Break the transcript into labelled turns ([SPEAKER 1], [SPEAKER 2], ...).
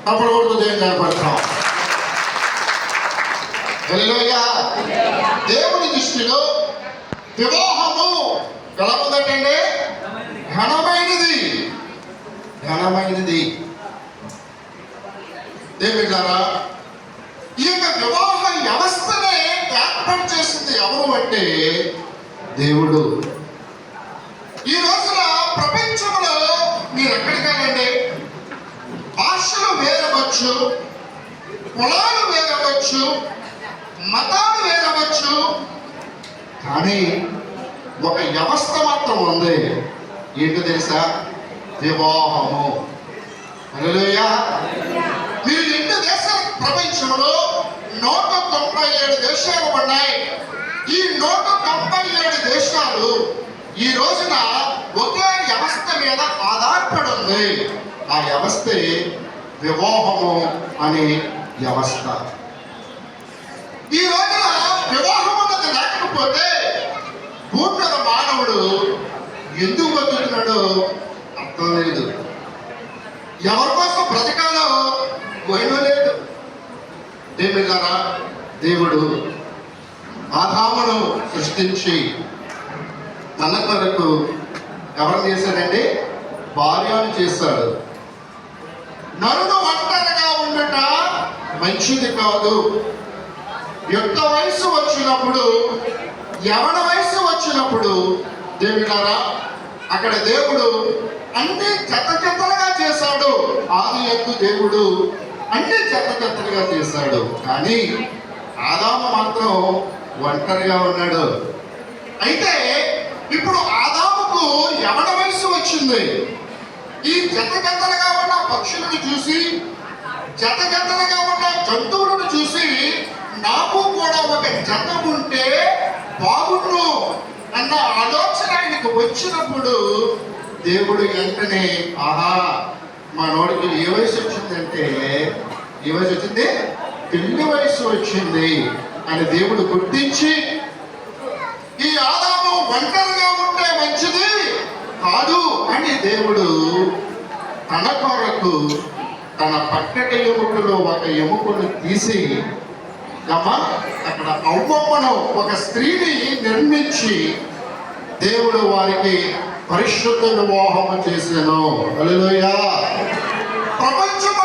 [SPEAKER 1] అప్పుడు కూడా దేవుని కనపడతాం. హల్లెలూయా. దేవుని దృష్టిలో వివాహము ఎలా ఉందంటే ఘనమైనది. ఘనమైనది. దేవుడారా, ఈ యొక్క వివాహ వ్యవస్థనే ఏర్పాటు చేసింది ఎవరు అంటే దేవుడు. ఈ రోజున ప్రపంచంలో మీరు ఎక్కడికి వెళ్ళండి, భాషలు వేరవచ్చు, కులాలు వేరవచ్చు, మతాలు వేరవచ్చు, కానీ ఒక వ్యవస్థ మాత్రం ఉంది. ఏంటో తెలుసా? వివాహము. హల్లెలూయా. మీరు ఎన్ని దేశాలు, ప్రపంచంలో 197 దేశాలు ఉన్నాయి. ఈ 197 దేశాలు ఈ రోజున ఒకే వ్యవస్థ మీద ఆధారపడి ఉంది. ఆ వ్యవస్థే వివాహము అనే వ్యవస్థ. ఈ రోజున వివాహం అన్నది లేకపోతే భూమి మీద మానవుడు ఎందుకు బతుకుతున్నాడో అర్థం లేదు. ఎవరి కోసం బ్రతకాలో పోయినో లేదు. దేవుడారా, దేవుడు ఆదామును సృష్టించి మన కొరకు ఎవరు చేశాడండి? భార్యను చేశాడు. నరుడు ఒంటరిగా ఉండట మంచిది కాదు. యుక్త వయసు వచ్చినప్పుడు, యవన వయసు వచ్చినప్పుడు దేవుడారా, అక్కడ దేవుడు అన్ని జతలుగా చేశాడు. ఆది యందు దేవుడు అన్ని జతలుగా చేశాడు. కానీ ఆదాము మాత్రం ఒంటరిగా ఉన్నాడు. అయితే ఇప్పుడు ఆదాముకు యవన వయసు వచ్చింది. ఈ జతలుగా ఉన్న పక్షులను చూసి, జతలుగా ఉన్న జంతువులను చూసి, నాకు కూడా ఒక జత ఉంటే బాగుండు అన్న ఆలోచన ఆయనకు వచ్చినప్పుడు దేవుడు వెంటనే, ఆహా, మా నోడికి ఏ వయసు వచ్చిందంటే, ఏ వయసు వచ్చింది? పెళ్లి వయసు వచ్చింది అని దేవుడు గుర్తించి, ఈ ఆదాము ఒంటరిగా ఉంటే మంచిది కాదు అని దేవుడు తన కొరకు తన పక్కటి ఎముకలో ఒక ఎముకను తీసి అక్కడ అవ్వమ్మను, ఒక స్త్రీని నిర్మించి దేవుడు వారికి పరిశుద్ధ వివాహము చేశాను. హల్లెలూయా. ప్రపంచం